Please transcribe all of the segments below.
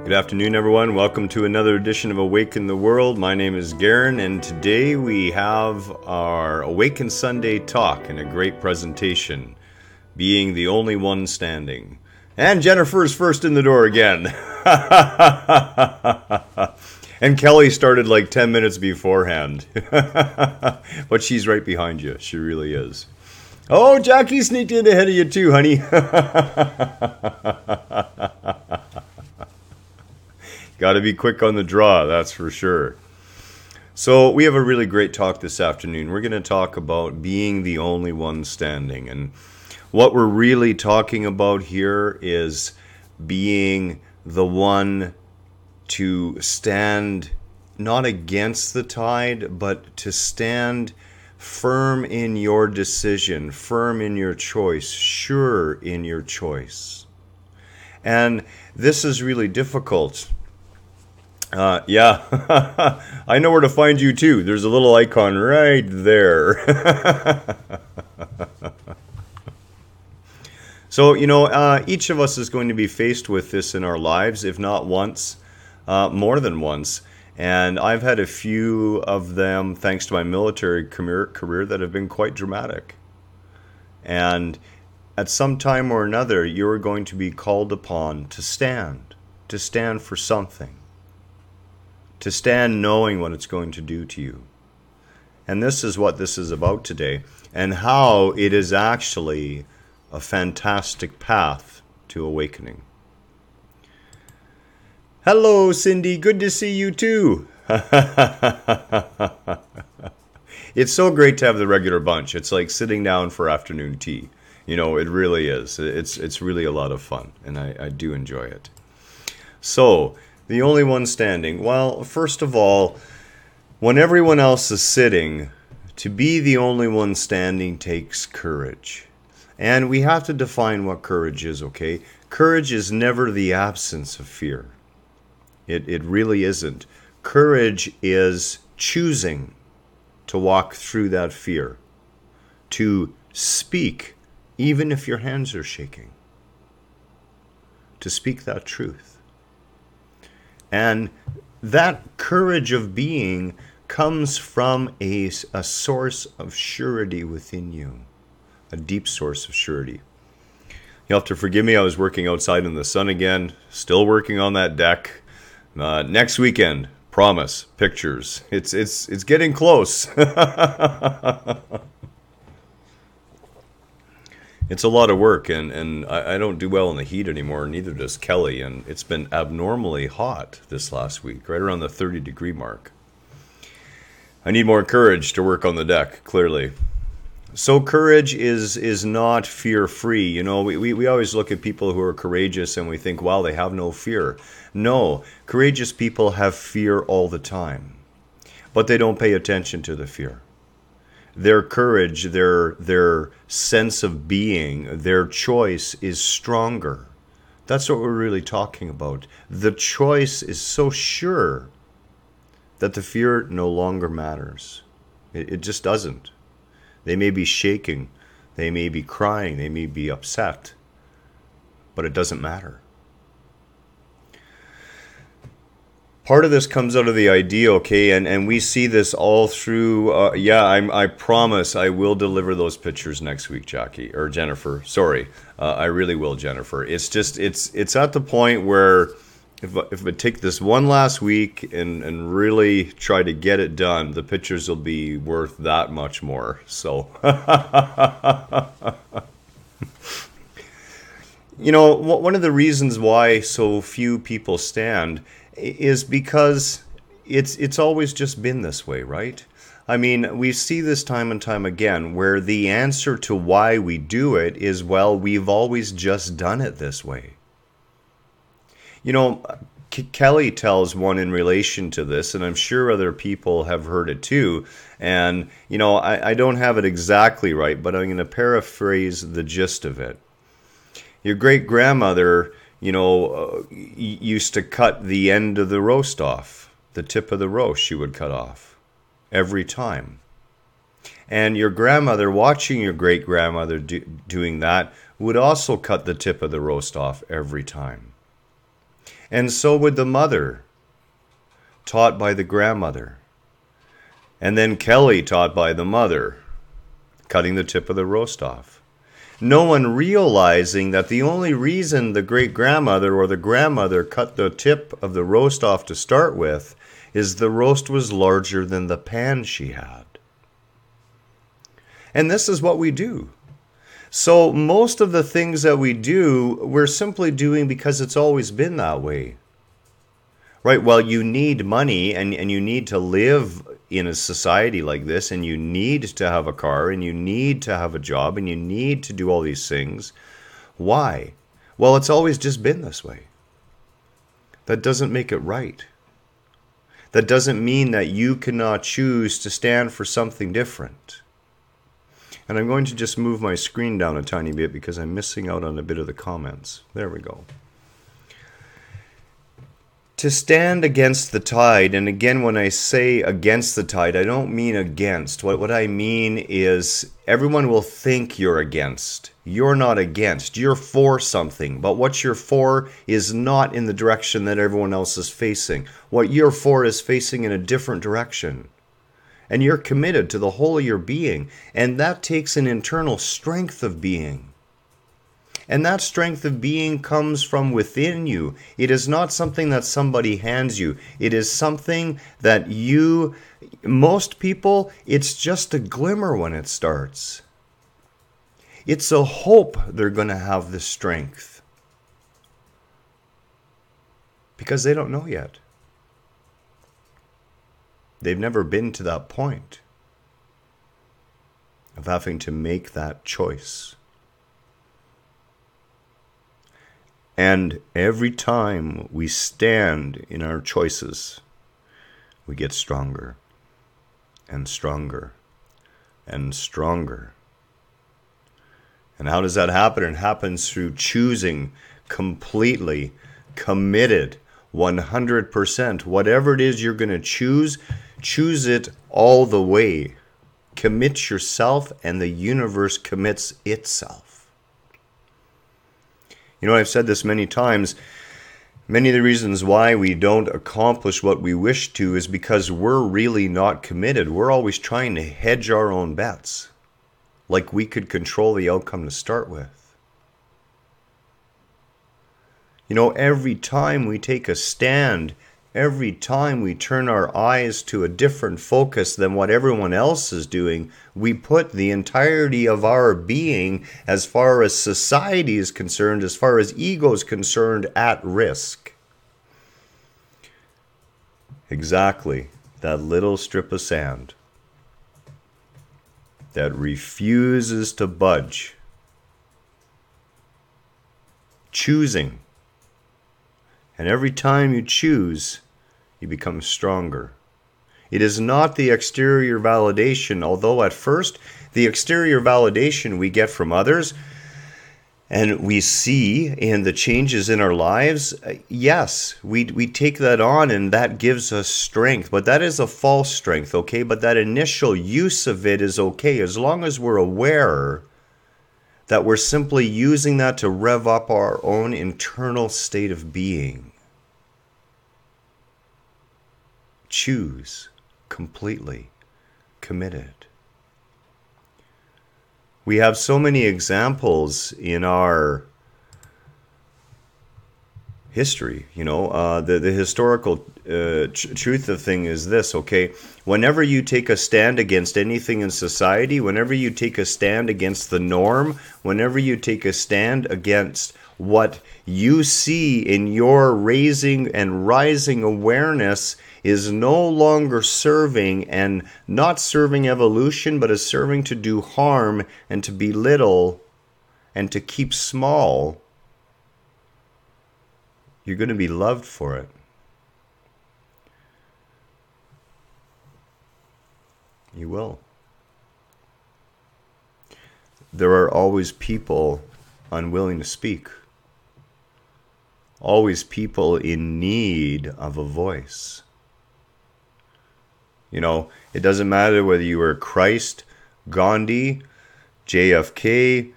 Good afternoon, everyone. Welcome to another edition of Awaken the World. My name is Garen, and today we have our Awaken Sunday talk and a great presentation, being the only one standing. And Jennifer's first in the door again. And Kelly started like 10 minutes beforehand. But she's right behind you. She really is. Oh, Jackie sneaked in ahead of you too, honey. Got to be quick on the draw, that's for sure. So we have a really great talk this afternoon. We're going to talk about being the only one standing. And what we're really talking about here is being the one to stand not against the tide, but to stand firm in your decision, firm in your choice, sure in your choice. And this is really difficult. Yeah, I know where to find you too. There's a little icon right there. So, each of us is going to be faced with this in our lives, if not once, more than once. And I've had a few of them, thanks to my military career, that have been quite dramatic. And at some time or another, you're going to be called upon to stand for something. To stand knowing what it's going to do to you. And this is what this is about today, and how it is actually a fantastic path to awakening. Hello, Cindy. Good to see you too. It's so great to have the regular bunch. It's like sitting down for afternoon tea. It really is. It's really a lot of fun, and I do enjoy it. So, the only one standing. Well, first of all, when everyone else is sitting, to be the only one standing takes courage. And we have to define what courage is, okay? Courage is never the absence of fear. It really isn't. Courage is choosing to walk through that fear. To speak, even if your hands are shaking. To speak that truth. And that courage of being comes from a source of surety within you, a deep source of surety. You'll have to forgive me, I was working outside in the sun again, still working on that deck. Next weekend, promise, pictures. It's getting close. It's a lot of work, and I don't do well in the heat anymore, neither does Kelly, and it's been abnormally hot this last week, right around the 30-degree mark. I need more courage to work on the deck, clearly. So courage is not fear-free. We always look at people who are courageous and we think, wow, they have no fear. No, courageous people have fear all the time, but they don't pay attention to the fear. Their courage, their sense of being, their choice is stronger. That's what we're really talking about. The choice is so sure that the fear no longer matters. It just doesn't. They may be shaking, they may be crying, they may be upset, but it doesn't matter. Part of this comes out of the idea, okay, and we see this all through, I promise I will deliver those pictures next week, Jackie, or Jennifer, sorry, I really will, Jennifer. It's just, it's at the point where if I take this one last week and really try to get it done, the pictures will be worth that much more, so. One of the reasons why so few people stand is because it's always just been this way, right? I mean, we see this time and time again where the answer to why we do it is, well, we've always just done it this way. Kelly tells one in relation to this, and I'm sure other people have heard it too, and, I don't have it exactly right, but I'm going to paraphrase the gist of it. Your great-grandmother used to cut the end of the roast off. The tip of the roast she would cut off every time. And your grandmother, watching your great-grandmother doing that, would also cut the tip of the roast off every time. And so would the mother, taught by the grandmother. And then Kelly taught by the mother, cutting the tip of the roast off. No one realizing that the only reason the great-grandmother or the grandmother cut the tip of the roast off to start with is the roast was larger than the pan she had. And this is what we do. So most of the things that we do, we're simply doing because it's always been that way. Right? Well, you need money and you need to live in a society like this, and you need to have a car, and you need to have a job, and you need to do all these things. Why? Well, it's always just been this way. That doesn't make it right. That doesn't mean that you cannot choose to stand for something different. And I'm going to just move my screen down a tiny bit because I'm missing out on a bit of the comments. There we go. To stand against the tide, and again, when I say against the tide, I don't mean against. What I mean is everyone will think you're against. You're not against. You're for something. But what you're for is not in the direction that everyone else is facing. What you're for is facing in a different direction. And you're committed to the whole of your being. And that takes an internal strength of being. And that strength of being comes from within you. It is not something that somebody hands you. It is something that most people, it's just a glimmer when it starts. It's a hope they're going to have the strength. Because they don't know yet. They've never been to that point of having to make that choice. And every time we stand in our choices, we get stronger and stronger and stronger. And how does that happen? It happens through choosing completely, committed, 100%. Whatever it is you're going to choose it all the way. Commit yourself, and the universe commits itself. You know, I've said this many times. Many of the reasons why we don't accomplish what we wish to is because we're really not committed. We're always trying to hedge our own bets, like we could control the outcome to start with. You know, every time we take a stand, every time we turn our eyes to a different focus than what everyone else is doing, we put the entirety of our being, as far as society is concerned, as far as ego is concerned, at risk. Exactly. That little strip of sand that refuses to budge. Choosing. And every time you choose, you become stronger. It is not the exterior validation, although at first the exterior validation we get from others and we see in the changes in our lives, yes, we take that on and that gives us strength. But that is a false strength, okay? But that initial use of it is okay as long as we're aware that we're simply using that to rev up our own internal state of being. Choose completely, committed. We have so many examples in our history, you know. The historical truth of the thing is this, okay? Whenever you take a stand against anything in society, whenever you take a stand against the norm, whenever you take a stand against what you see in your raising and rising awareness is no longer serving and not serving evolution, but is serving to do harm and to belittle and to keep small, you're going to be loved for it. You will. There are always people unwilling to speak. Always people in need of a voice. You know, it doesn't matter whether you were Christ, Gandhi, JFK,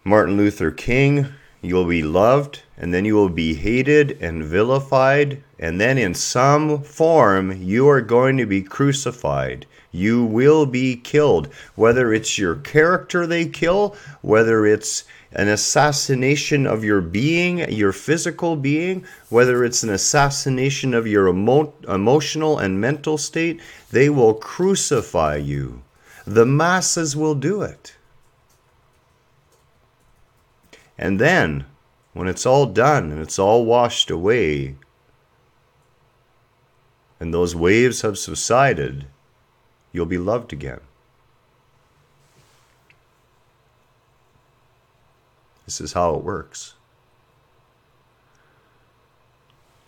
Martin Luther King, you'll be loved and then you will be hated and vilified, and then in some form you are going to be crucified. You will be killed. Whether it's your character they kill, whether it's an assassination of your being, your physical being, whether it's an assassination of your emotional and mental state, they will crucify you. The masses will do it. And then, when it's all done and it's all washed away, and those waves have subsided, you'll be loved again. This is how it works.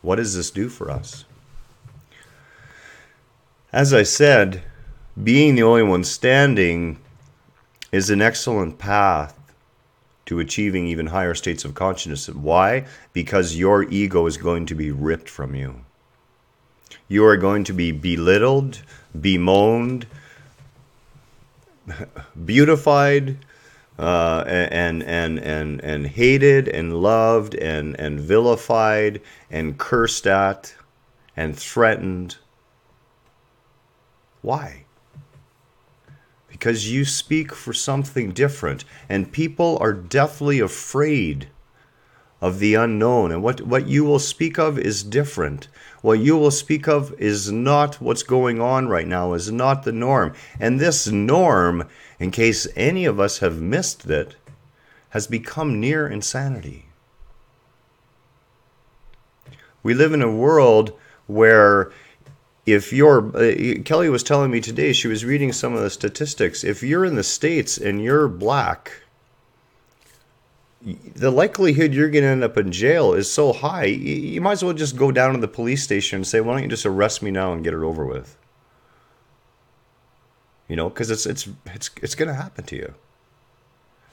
What does this do for us? As I said, being the only one standing is an excellent path to achieving even higher states of consciousness. Why? Because your ego is going to be ripped from you. You are going to be belittled, bemoaned, beautified, and hated and loved and vilified and cursed at and threatened. Why? Because you speak for something different, and people are deathly afraid of the unknown, and what you will speak of is different. What you will speak of is not what's going on right now, is not the norm. And this norm, in case any of us have missed it, has become near insanity. We live in a world where if you're, Kelly was telling me today, she was reading some of the statistics. If you're in the States and you're black, the likelihood you're going to end up in jail is so high, you might as well just go down to the police station and say, why don't you just arrest me now and get it over with? You know, because it's going to happen to you.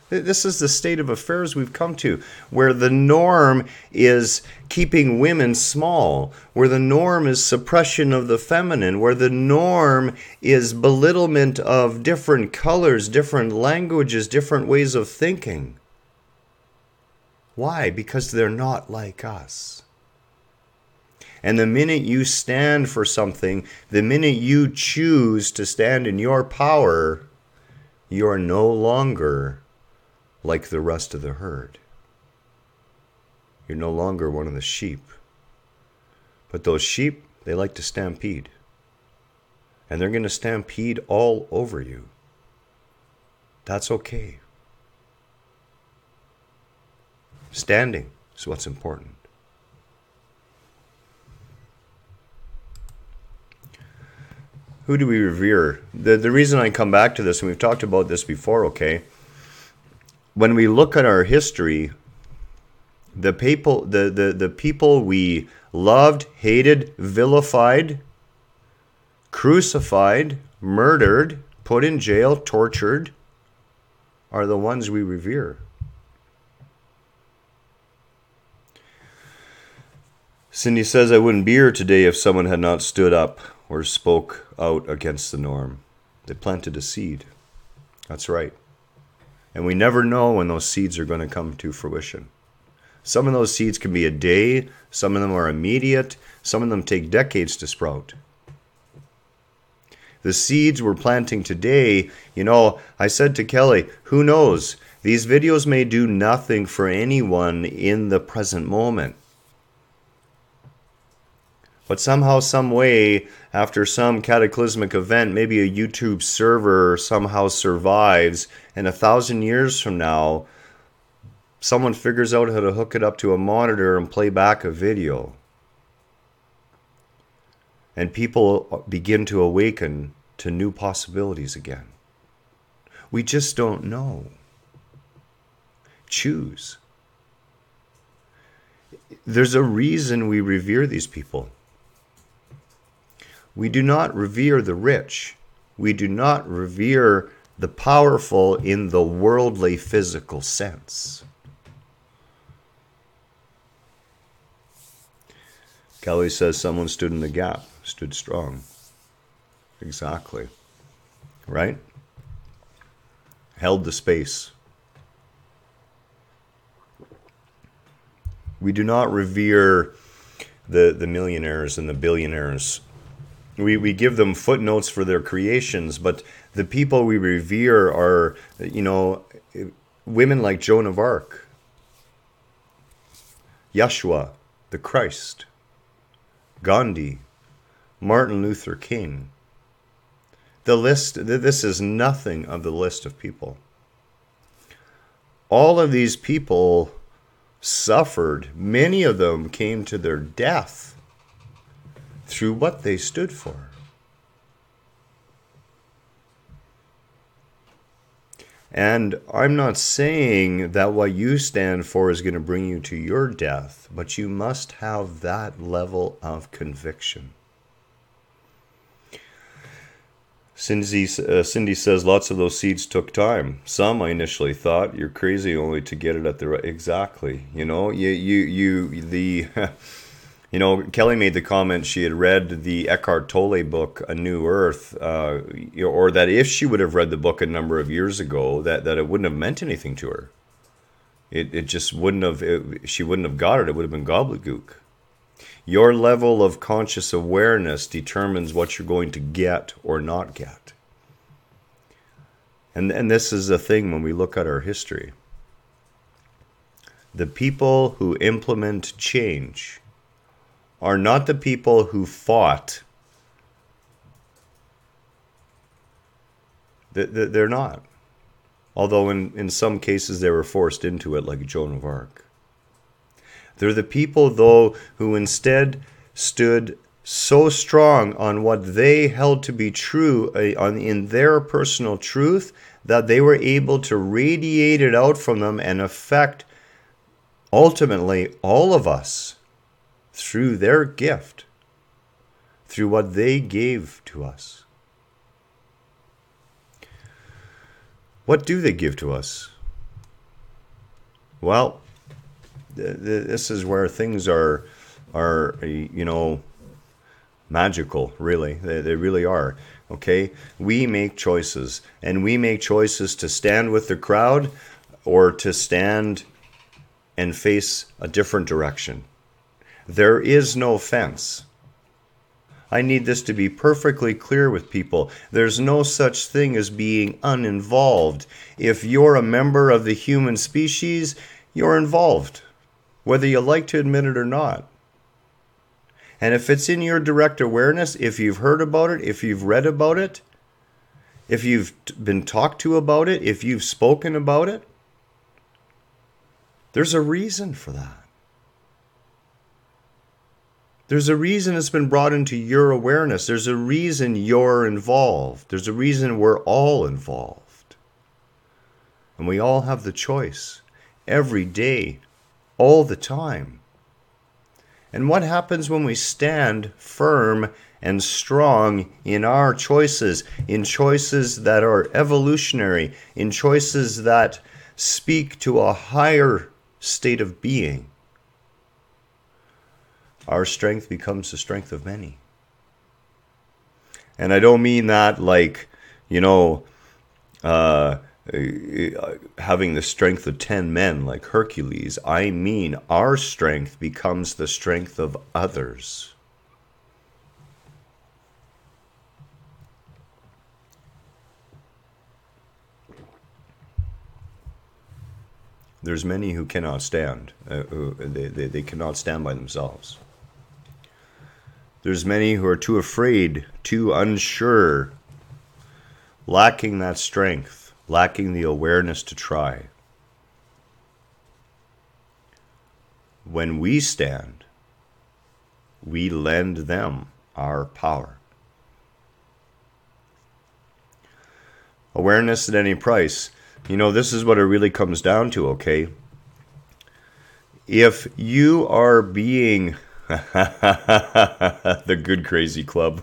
This is the state of affairs we've come to, where the norm is keeping women small, where the norm is suppression of the feminine, where the norm is belittlement of different colors, different languages, different ways of thinking. Why? Because they're not like us. And the minute you stand for something, the minute you choose to stand in your power, you are no longer like the rest of the herd. You're no longer one of the sheep. But those sheep, they like to stampede. And they're going to stampede all over you. That's okay. Standing is what's important. Who do we revere? The reason I come back to this, and we've talked about this before, okay? When we look at our history, the people we loved, hated, vilified, crucified, murdered, put in jail, tortured, are the ones we revere. Cindy says, I wouldn't be here today if someone had not stood up or spoke out against the norm. They planted a seed. That's right. And we never know when those seeds are going to come to fruition. Some of those seeds can be a day. Some of them are immediate. Some of them take decades to sprout. The seeds we're planting today, you know, I said to Kelly, who knows? These videos may do nothing for anyone in the present moment. But somehow, some way, after some cataclysmic event, maybe a YouTube server somehow survives, and 1,000 years from now, someone figures out how to hook it up to a monitor and play back a video. And people begin to awaken to new possibilities again. We just don't know. Choose. There's a reason we revere these people. We do not revere the rich. We do not revere the powerful in the worldly physical sense. Kelly says someone stood in the gap, stood strong. Exactly. Right? Held the space. We do not revere the millionaires and the billionaires. We give them footnotes for their creations, but the people we revere are, women like Joan of Arc, Yeshua, the Christ, Gandhi, Martin Luther King. The list, this is nothing of the list of people. All of these people suffered. Many of them came to their death through what they stood for. And I'm not saying that what you stand for is going to bring you to your death, but you must have that level of conviction. Cindy says lots of those seeds took time. Some I initially thought you're crazy only to get it at the right. Exactly. Kelly made the comment she had read the Eckhart Tolle book, A New Earth, or that if she would have read the book a number of years ago, that it wouldn't have meant anything to her. It just wouldn't have. She wouldn't have got it. It would have been gobbledygook. Your level of conscious awareness determines what you're going to get or not get. And this is the thing when we look at our history. The people who implement change are not the people who fought. They're not. Although in some cases they were forced into it, like Joan of Arc. They're the people, though, who instead stood so strong on what they held to be true in their personal truth that they were able to radiate it out from them and affect, ultimately, all of us through their gift, through what they gave to us. What do they give to us? Well, this is where things are magical, really. They really are. Okay? We make choices, and we make choices to stand with the crowd or to stand and face a different direction. There is no fence. I need this to be perfectly clear with people. There's no such thing as being uninvolved. If you're a member of the human species, you're involved, whether you like to admit it or not. And if it's in your direct awareness, if you've heard about it, if you've read about it, if you've been talked to about it, if you've spoken about it, there's a reason for that. There's a reason it's been brought into your awareness. There's a reason you're involved. There's a reason we're all involved. And we all have the choice every day, all the time. And what happens when we stand firm and strong in our choices, in choices that are evolutionary, in choices that speak to a higher state of being? Our strength becomes the strength of many. And I don't mean that like, having the strength of 10 men like Hercules. I mean our strength becomes the strength of others. There's many who cannot stand. They cannot stand by themselves. There's many who are too afraid, too unsure, lacking that strength, lacking the awareness to try. When we stand, we lend them our power. Awareness at any price. This is what it really comes down to, okay? If you are being the good crazy club.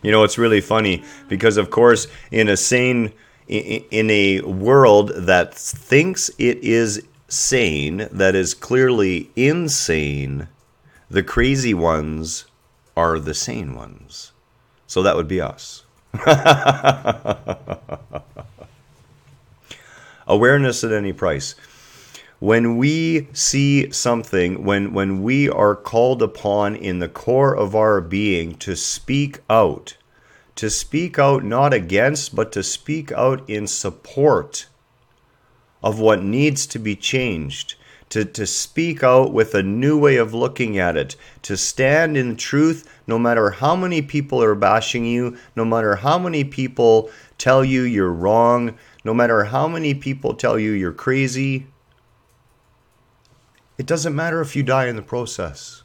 It's really funny because, of course, in a world that thinks it is sane, that is clearly insane, the crazy ones are the sane ones. So that would be us. Awareness at any price. When we see something, when we are called upon in the core of our being to speak out not against, but to speak out in support of what needs to be changed, to speak out with a new way of looking at it, to stand in truth no matter how many people are bashing you, no matter how many people tell you you're wrong, no matter how many people tell you you're crazy. It doesn't matter if you die in the process.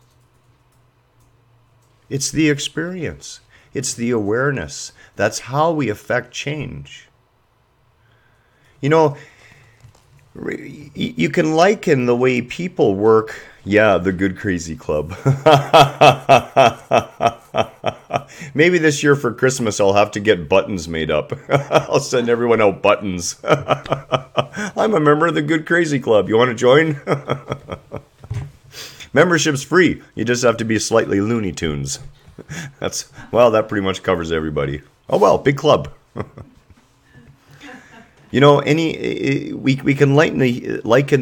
It's the experience. It's the awareness. That's how we affect change. You know, you can liken the way people work. Yeah, the Good Crazy Club. Maybe this year for Christmas I'll have to get buttons made up. I'll send everyone out buttons. I'm a member of the Good Crazy Club. You want to join? Membership's free. You just have to be slightly Looney Tunes. That pretty much covers everybody. Oh well, big club. You know, we can liken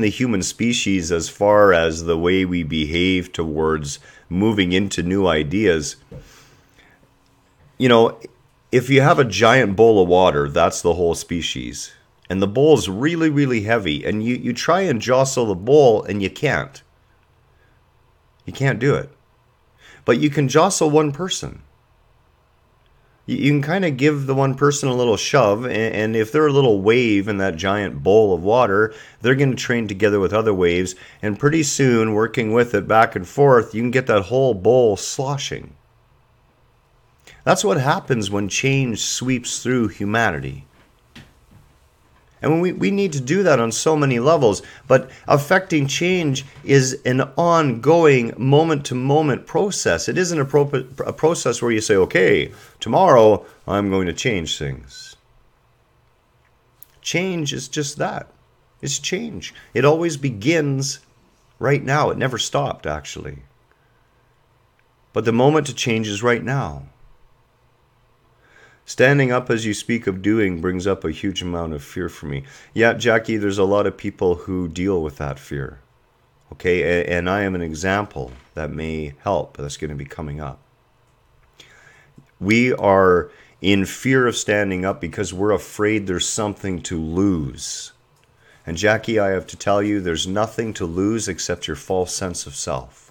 the human species as far as the way we behave towards moving into new ideas. You know, if you have a giant bowl of water, that's the whole species. And the bowl is really, really heavy. And you try and jostle the bowl and you can't. You can't do it. But you can jostle one person. You can kind of give the one person a little shove, and if they're a little wave in that giant bowl of water, they're going to train together with other waves, and pretty soon, working with it back and forth, you can get that whole bowl sloshing. That's what happens when change sweeps through humanity. And we need to do that on so many levels, but affecting change is an ongoing, moment-to-moment process. It isn't a process where you say, okay, tomorrow I'm going to change things. Change is just that. It's change. It always begins right now. It never stopped, actually. But the moment to change is right now. Standing up as you speak of doing brings up a huge amount of fear for me. Yeah, Jackie, there's a lot of people who deal with that fear. Okay, and I am an example that may help. That's going to be coming up. We are in fear of standing up because we're afraid there's something to lose. And Jackie, I have to tell you, there's nothing to lose except your false sense of self.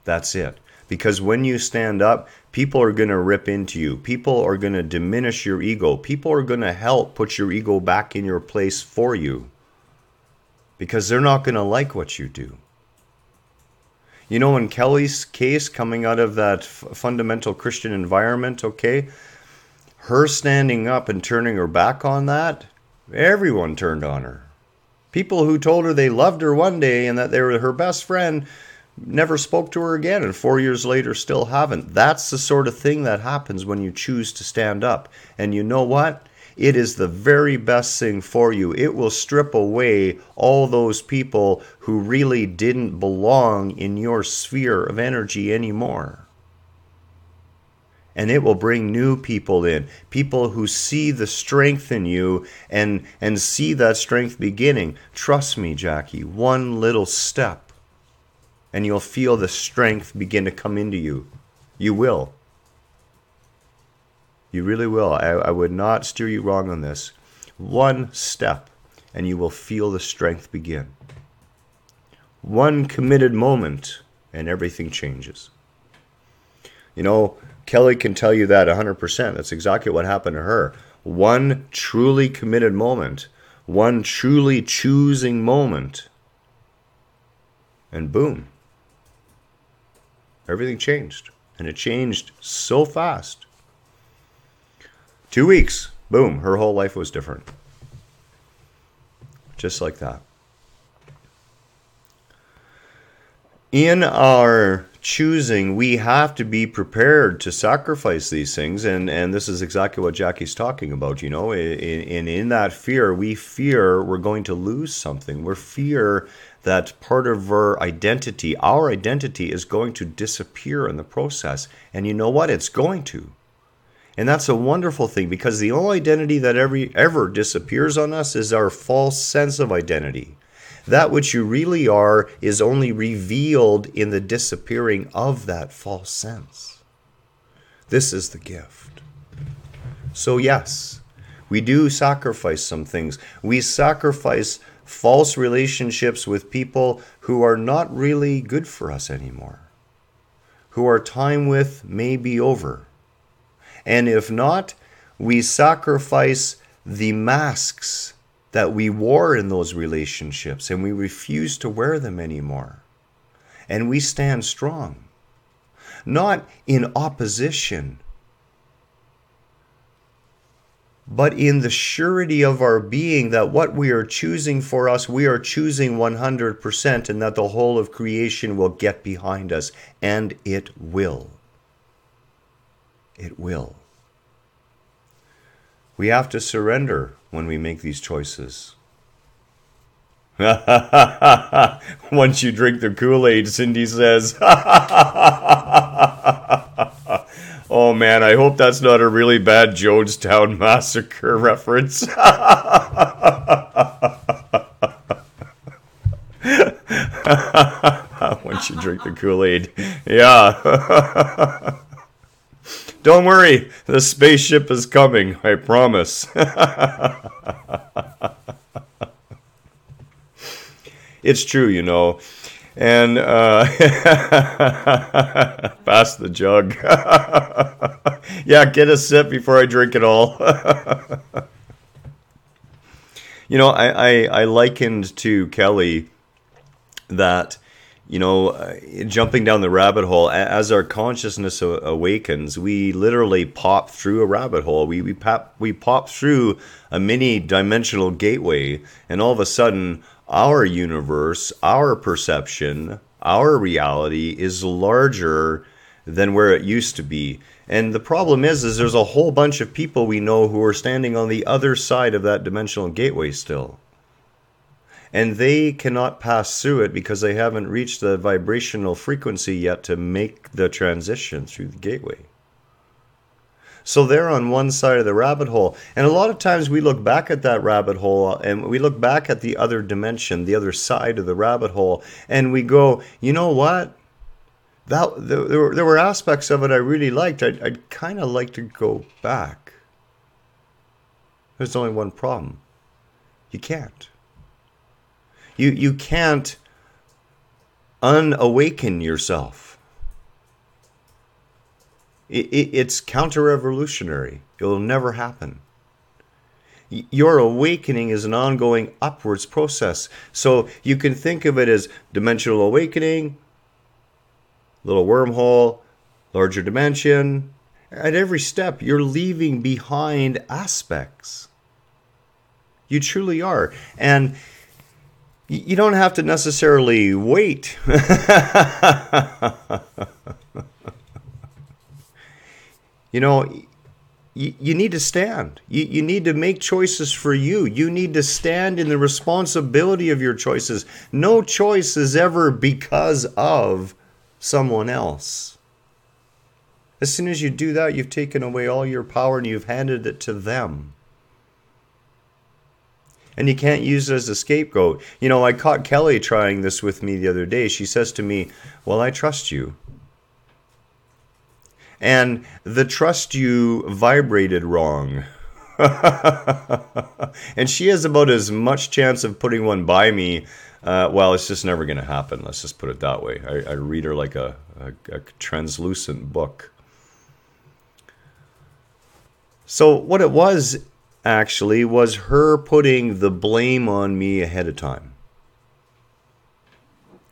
That's it. Because when you stand up, people are going to rip into you. People are going to diminish your ego. People are going to help put your ego back in your place for you. Because they're not going to like what you do. You know, in Kelly's case, coming out of that fundamental Christian environment, okay, her standing up and turning her back on that, everyone turned on her. People who told her they loved her one day and that they were her best friend never spoke to her again, and 4 years later still haven't. That's the sort of thing that happens when you choose to stand up. And you know what? It is the very best thing for you. It will strip away all those people who really didn't belong in your sphere of energy anymore. And it will bring new people in, people who see the strength in you and see that strength beginning. Trust me, Jackie, one little step, and you'll feel the strength begin to come into you. You will. You really will. I would not steer you wrong on this. One step, and you will feel the strength begin. One committed moment, and everything changes. You know, Kelly can tell you that 100%. That's exactly what happened to her. One truly committed moment. One truly choosing moment. And boom. Everything changed. And it changed so fast. 2 weeks, boom, her whole life was different. Just like that. In our choosing, we have to be prepared to sacrifice these things. And this is exactly what Jackie's talking about, you know. In that fear, we fear we're going to lose something. We fear that part of our identity is going to disappear in the process. And you know what? It's going to. And that's a wonderful thing, because the only identity that ever disappears on us is our false sense of identity. That which you really are is only revealed in the disappearing of that false sense. This is the gift. So yes, we do sacrifice some things. We sacrifice false relationships with people who are not really good for us anymore, who our time with may be over. And if not, we sacrifice the masks that we wore in those relationships, and we refuse to wear them anymore. And we stand strong, not in opposition, but in the surety of our being that what we are choosing for us, we are choosing 100%, and that the whole of creation will get behind us. And it will. It will. We have to surrender when we make these choices. Once you drink the Kool-Aid, Cindy says. Oh man, I hope that's not a really bad Jonestown Massacre reference. Once you drink the Kool-Aid. Yeah. Don't worry, the spaceship is coming, I promise. It's true, you know. And pass the jug. Yeah, get a sip before I drink it all. You know, I likened to Kelly that, you know, jumping down the rabbit hole, as our consciousness awakens, we literally pop through a rabbit hole. We pop through a mini dimensional gateway, and all of a sudden, our universe, our perception, our reality is larger than where it used to be. And the problem is there's a whole bunch of people we know who are standing on the other side of that dimensional gateway still. And they cannot pass through it because they haven't reached the vibrational frequency yet to make the transition through the gateway. So they're on one side of the rabbit hole. And a lot of times we look back at that rabbit hole and we look back at the other dimension, the other side of the rabbit hole, and we go, you know what? There were aspects of it I really liked. I'd kind of like to go back. There's only one problem. You can't. You can't unawaken yourself. It's counter-revolutionary. It'll never happen. Your awakening is an ongoing upwards process. So you can think of it as dimensional awakening, little wormhole, larger dimension. At every step, you're leaving behind aspects. You truly are. And you don't have to necessarily wait. You know, you need to stand. You need to make choices for you. You need to stand in the responsibility of your choices. No choice is ever because of someone else. As soon as you do that, you've taken away all your power and you've handed it to them. And you can't use it as a scapegoat. You know, I caught Kelly trying this with me the other day. She says to me, well, I trust you. And the trust you vibrated wrong. And she has about as much chance of putting one by me. Well, it's just never going to happen. Let's just put it that way. I read her like a translucent book. So what it was actually was her putting the blame on me ahead of time.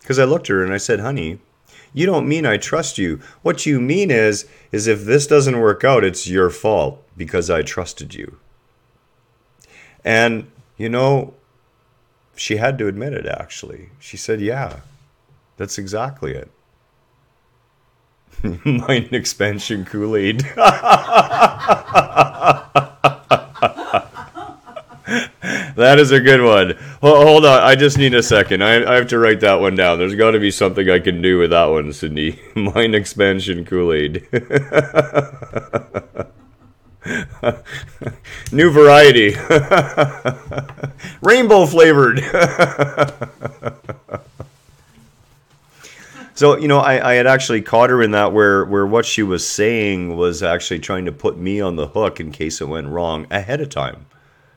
Because I looked at her and I said, honey, you don't mean I trust you. What you mean is if this doesn't work out, it's your fault because I trusted you. And, you know, she had to admit it, actually. She said, yeah, that's exactly it. Mind expansion Kool-Aid. That is a good one. Hold on, I just need a second. I have to write that one down. There's got to be something I can do with that one, Sydney. Mind expansion Kool-Aid. New variety. Rainbow flavored. So, I had actually caught her in that where what she was saying was actually trying to put me on the hook in case it went wrong ahead of time.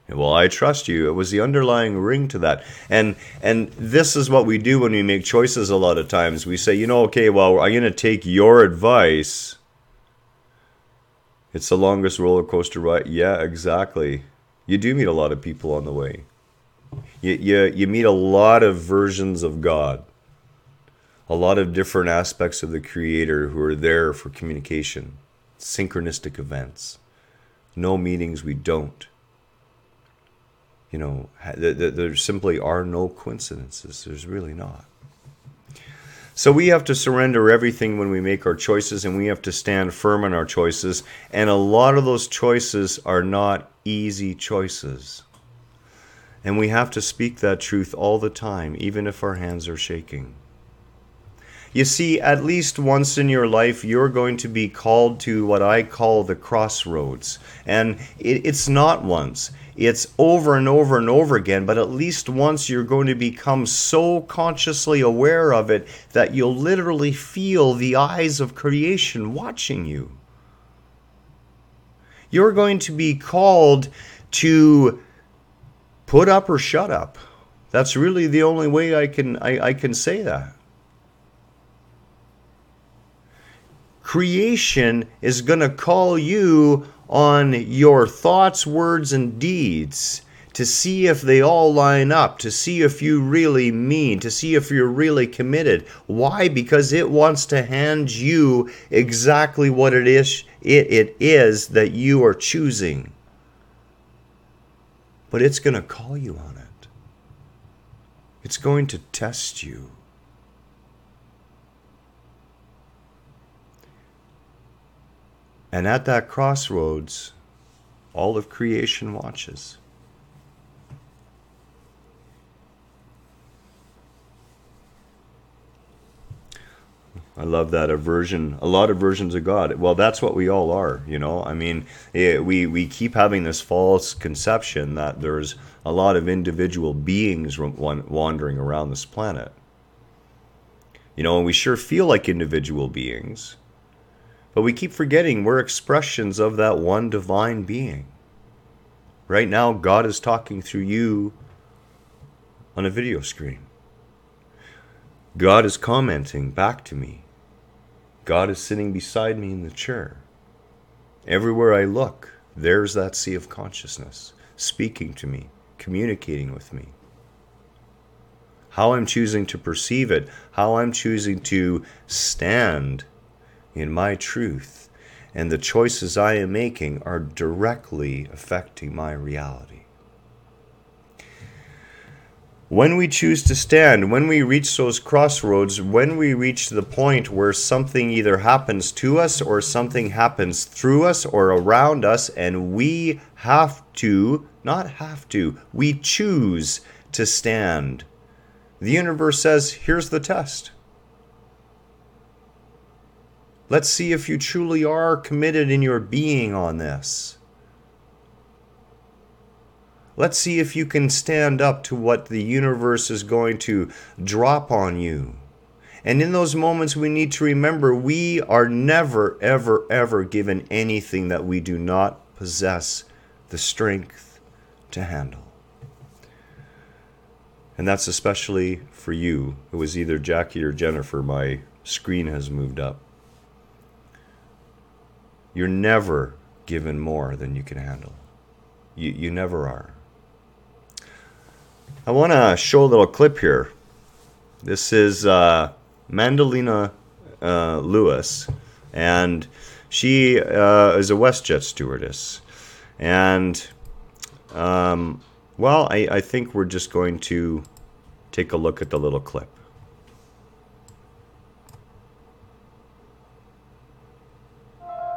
Well, I trust you. It was the underlying ring to that. And this is what we do when we make choices a lot of times. We say, okay, well, I'm going to take your advice. It's the longest roller coaster ride. Yeah, exactly. You do meet a lot of people on the way. You meet a lot of versions of God. A lot of different aspects of the Creator who are there for communication. Synchronistic events. No meetings we don't. There simply are no coincidences. There's really not. So we have to surrender everything when we make our choices, and we have to stand firm in our choices. And a lot of those choices are not easy choices. And we have to speak that truth all the time, even if our hands are shaking. You see, at least once in your life, you're going to be called to what I call the crossroads. And it's not once. It's over and over and over again. But at least once you're going to become so consciously aware of it that you'll literally feel the eyes of creation watching you. You're going to be called to put up or shut up. That's really the only way I can say that. Creation is going to call you on your thoughts, words, and deeds to see if they all line up, to see if you really mean, to see if you're really committed. Why? Because it wants to hand you exactly what it is that you are choosing. But it's going to call you on it. It's going to test you. And at that crossroads, all of creation watches. I love that aversion, a lot of versions of God. Well, that's what we all are, I mean, we keep having this false conception that there's a lot of individual beings wandering around this planet. And we sure feel like individual beings. But we keep forgetting we're expressions of that one divine being. Right now, God is talking through you on a video screen. God is commenting back to me. God is sitting beside me in the chair. Everywhere I look, there's that sea of consciousness speaking to me, communicating with me. How I'm choosing to perceive it, how I'm choosing to stand in my truth, and the choices I am making are directly affecting my reality. When we choose to stand, when we reach those crossroads, when we reach the point where something either happens to us or something happens through us or around us, and we we choose to stand, the universe says, here's the test. Let's see if you truly are committed in your being on this. Let's see if you can stand up to what the universe is going to drop on you. And in those moments, we need to remember we are never, ever, ever given anything that we do not possess the strength to handle. And that's especially for you. It was either Jackie or Jennifer. My screen has moved up. You're never given more than you can handle. You never are. I want to show a little clip here. This is Mandalina Lewis, and she is a WestJet stewardess. And, I think we're just going to take a look at the little clip.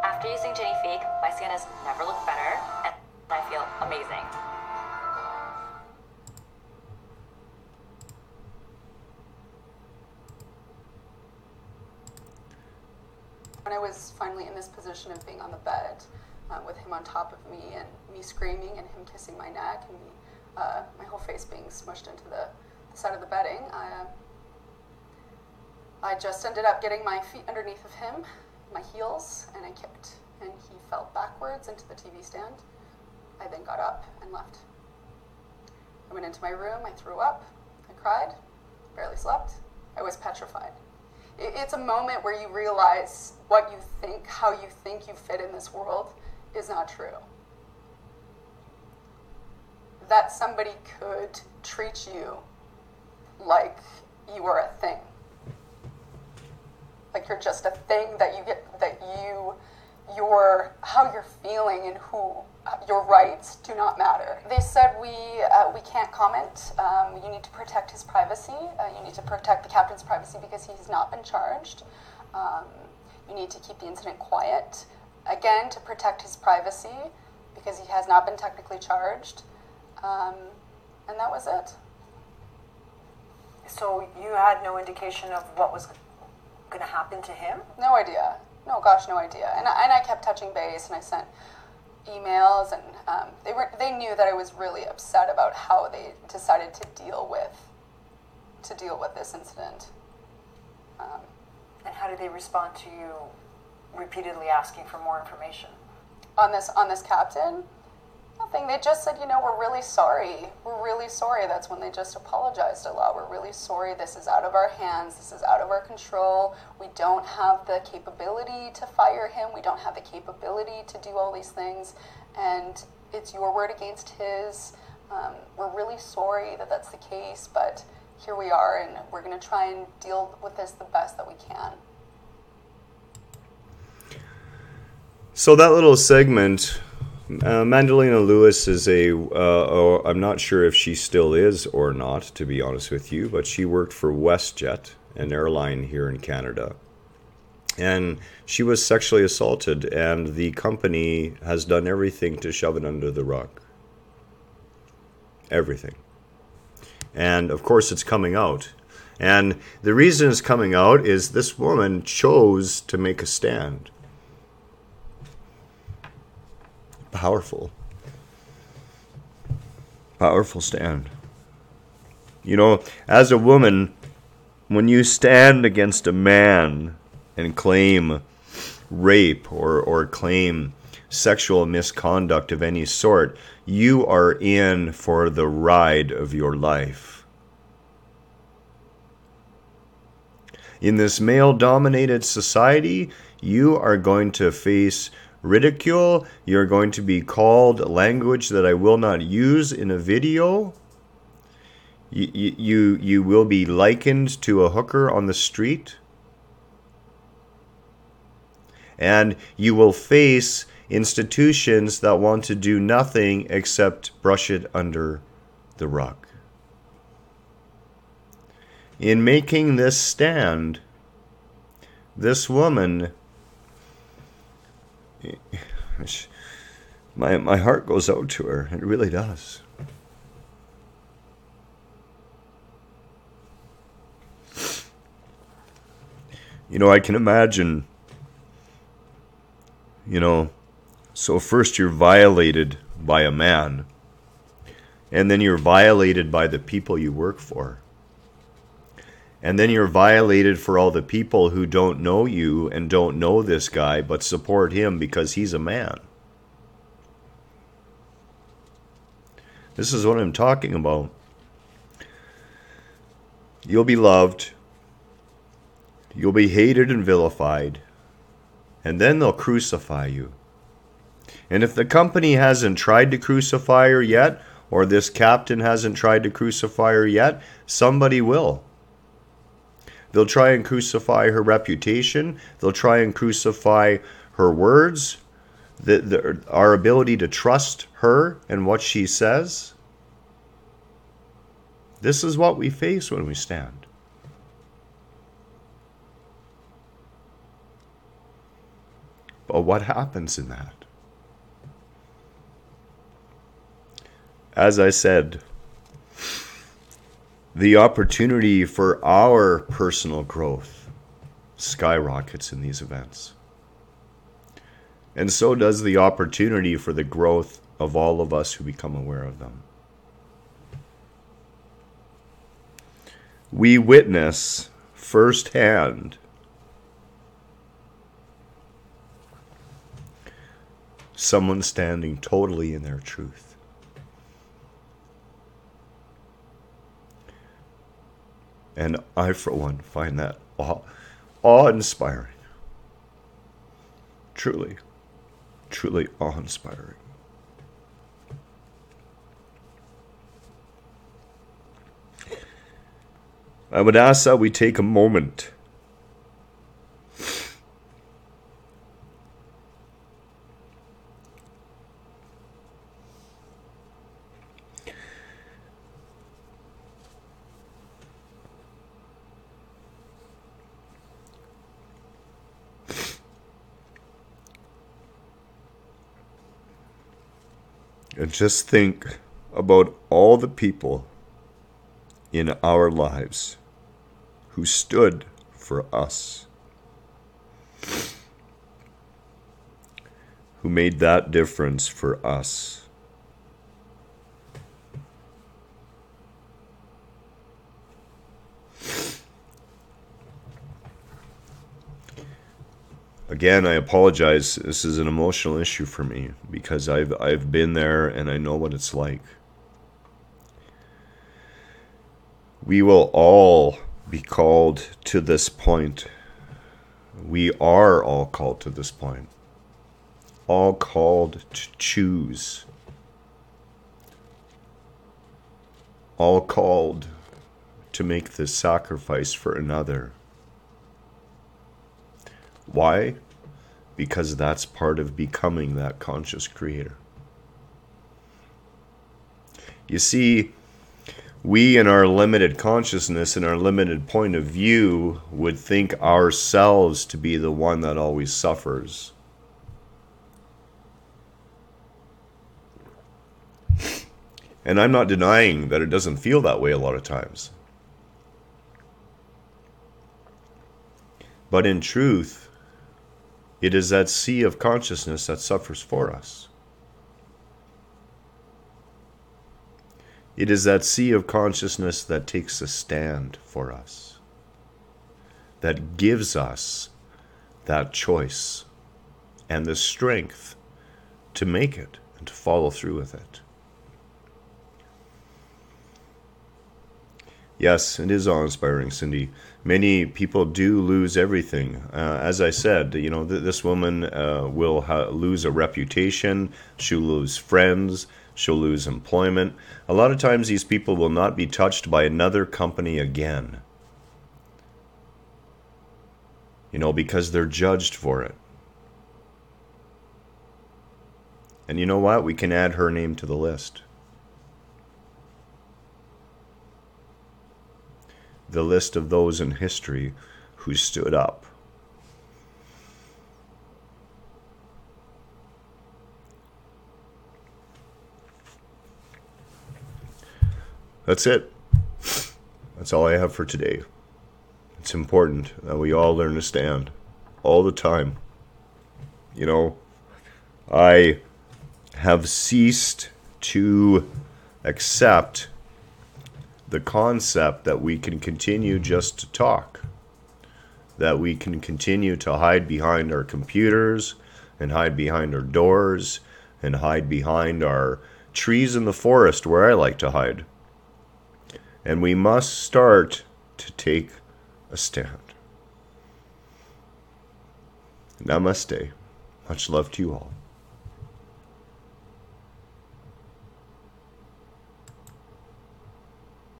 After using Genifique, my skin has never looked better, and I feel amazing. When I was finally in this position of being on the bed, with him on top of me and me screaming and him kissing my neck and me, my whole face being smushed into the side of the bedding. I just ended up getting my feet underneath of him, my heels, and I kicked. And he fell backwards into the TV stand. I then got up and left. I went into my room, I threw up, I cried, barely slept. I was petrified. It's a moment where you realize what you think, how you think you fit in this world is not true. That somebody could treat you like you are a thing. Like you're just a thing that you get, that how you're feeling and your rights do not matter. They said we can't comment. You need to protect his privacy. You need to protect the captain's privacy because he's not been charged. You need to keep the incident quiet. Again, to protect his privacy because he has not been technically charged. And that was it. So you had no indication of what was going to happen to him? No idea. No, gosh, no idea. And I kept touching base, and I sent emails, and they knew that I was really upset about how they decided to deal with this incident. And how did they respond to you repeatedly asking for more information? On this captain? Nothing. They just said, we're really sorry. We're really sorry. That's when they just apologized a lot. We're really sorry. This is out of our hands. This is out of our control. We don't have the capability to fire him. We don't have the capability to do all these things. And it's your word against his. We're really sorry that that's the case, but here we are, and we're going to try and deal with this the best that we can. So that little segment, Mandalina Lewis is I'm not sure if she still is or not, to be honest with you, but she worked for WestJet, an airline here in Canada. And she was sexually assaulted, and the company has done everything to shove it under the rug. Everything. And of course it's coming out. And the reason it's coming out is this woman chose to make a stand. Powerful stand. As a woman, when you stand against a man and claim rape or claim sexual misconduct of any sort, you are in for the ride of your life. In this male-dominated society, you are going to face ridicule. You're going to be called language that I will not use in a video. You will be likened to a hooker on the street. And you will face institutions that want to do nothing except brush it under the rug. In making this stand, this woman, my heart goes out to her. It really does. I can imagine, so first you're violated by a man, and then you're violated by the people you work for. And then you're violated for all the people who don't know you and don't know this guy, but support him because he's a man. This is what I'm talking about. You'll be loved. You'll be hated and vilified. And then they'll crucify you. And if the company hasn't tried to crucify her yet, or this captain hasn't tried to crucify her yet, somebody will. They'll try and crucify her reputation. They'll try and crucify her words, our ability to trust her and what she says. This is what we face when we stand. But what happens in that? As I said, the opportunity for our personal growth skyrockets in these events. And so does the opportunity for the growth of all of us who become aware of them. We witness firsthand someone standing totally in their truth. And I, for one, find that awe-inspiring. Truly, truly awe-inspiring. I would ask that we take a moment and just think about all the people in our lives who stood for us, who made that difference for us. Again, I apologize. This is an emotional issue for me because I've been there and I know what it's like. We will all be called to this point. We are all called to this point. All called to choose. All called to make this sacrifice for another. Why? Because that's part of becoming that conscious creator. You see, we in our limited consciousness and our limited point of view would think ourselves to be the one that always suffers. And I'm not denying that it doesn't feel that way a lot of times. But in truth, it is that sea of consciousness that suffers for us. It is that sea of consciousness that takes a stand for us, that gives us that choice and the strength to make it and to follow through with it. Yes, it is awe-inspiring, Cindy. Many people do lose everything. As I said, this woman will lose a reputation. She'll lose friends. She'll lose employment. A lot of times these people will not be touched by another company again. Because they're judged for it. And you know what? We can add her name to the list. The list of those in history who stood up. That's it. That's all I have for today. It's important that we all learn to stand all the time. I have ceased to accept the concept that we can continue just to talk, that we can continue to hide behind our computers and hide behind our doors and hide behind our trees in the forest where I like to hide. And we must start to take a stand. Namaste. Much love to you all.